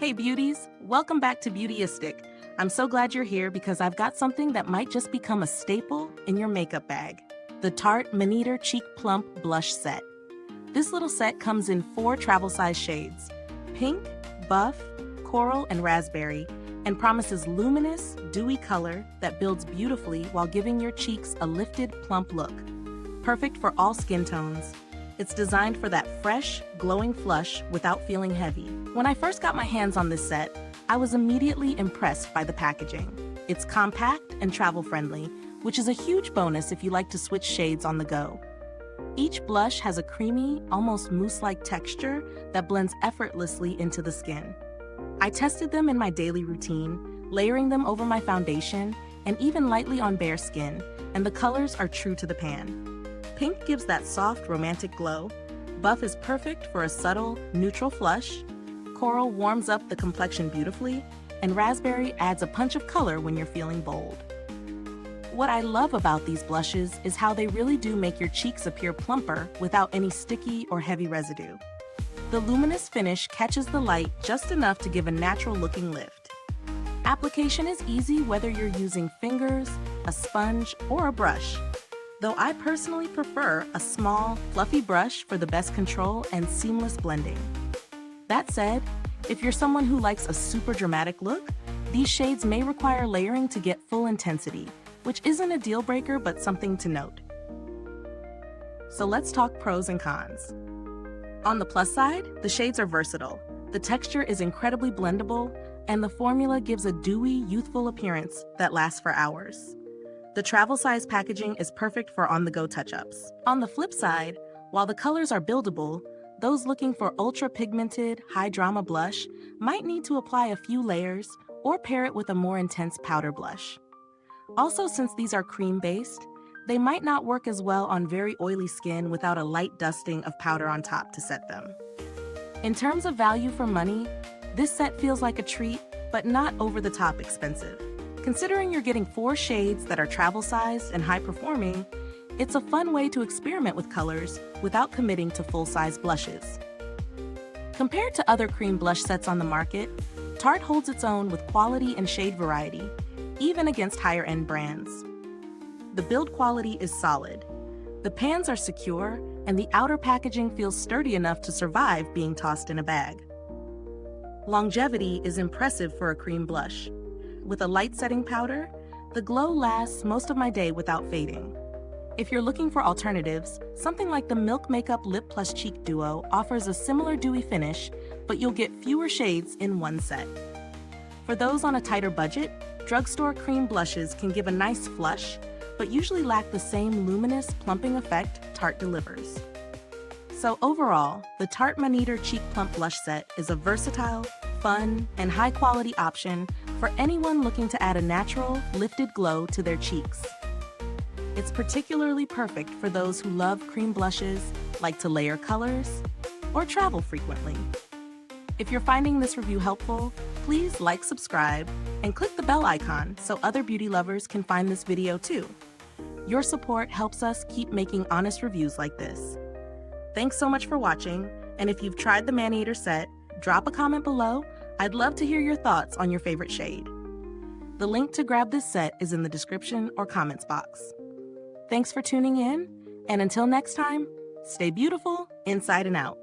Hey beauties, welcome back to Beautyistic. I'm so glad you're here because I've got something that might just become a staple in your makeup bag. The Tarte Maneater Cheek Plump Blush Set. This little set comes in 4 travel size shades, pink, buff, coral, and raspberry, and promises luminous, dewy color that builds beautifully while giving your cheeks a lifted, plump look. Perfect for all skin tones. It's designed for that fresh, glowing flush without feeling heavy. When I first got my hands on this set, I was immediately impressed by the packaging. It's compact and travel-friendly, which is a huge bonus if you like to switch shades on the go. Each blush has a creamy, almost mousse-like texture that blends effortlessly into the skin. I tested them in my daily routine, layering them over my foundation and even lightly on bare skin, and the colors are true to the pan. Pink gives that soft, romantic glow. Buff is perfect for a subtle, neutral flush. Coral warms up the complexion beautifully, and raspberry adds a punch of color when you're feeling bold. What I love about these blushes is how they really do make your cheeks appear plumper without any sticky or heavy residue. The luminous finish catches the light just enough to give a natural-looking lift. Application is easy whether you're using fingers, a sponge, or a brush. Though I personally prefer a small, fluffy brush for the best control and seamless blending. That said, if you're someone who likes a super dramatic look, these shades may require layering to get full intensity, which isn't a deal breaker but something to note. So let's talk pros and cons. On the plus side, the shades are versatile. The texture is incredibly blendable, and the formula gives a dewy, youthful appearance that lasts for hours. The travel-size packaging is perfect for on-the-go touch-ups. On the flip side, while the colors are buildable, those looking for ultra-pigmented, high-drama blush might need to apply a few layers or pair it with a more intense powder blush. Also, since these are cream-based, they might not work as well on very oily skin without a light dusting of powder on top to set them. In terms of value for money, this set feels like a treat, but not over-the-top expensive. Considering you're getting 4 shades that are travel-sized and high-performing, it's a fun way to experiment with colors without committing to full-size blushes. Compared to other cream blush sets on the market, Tarte holds its own with quality and shade variety, even against higher-end brands. The build quality is solid. The pans are secure, and the outer packaging feels sturdy enough to survive being tossed in a bag. Longevity is impressive for a cream blush. With a light setting powder, the glow lasts most of my day without fading. If you're looking for alternatives, something like the Milk Makeup Lip Plus Cheek Duo offers a similar dewy finish, but you'll get fewer shades in one set. For those on a tighter budget, drugstore cream blushes can give a nice flush, but usually lack the same luminous, plumping effect Tarte delivers. So overall, the Tarte Maneater Cheek Plump Blush Set is a versatile, fun, and high-quality option for anyone looking to add a natural, lifted glow to their cheeks. It's particularly perfect for those who love cream blushes, like to layer colors, or travel frequently. If you're finding this review helpful, please like, subscribe, and click the bell icon so other beauty lovers can find this video too. Your support helps us keep making honest reviews like this. Thanks so much for watching, and if you've tried the Maneater set, drop a comment below. I'd love to hear your thoughts on your favorite shade. The link to grab this set is in the description or comments box. Thanks for tuning in, and until next time, stay beautiful inside and out.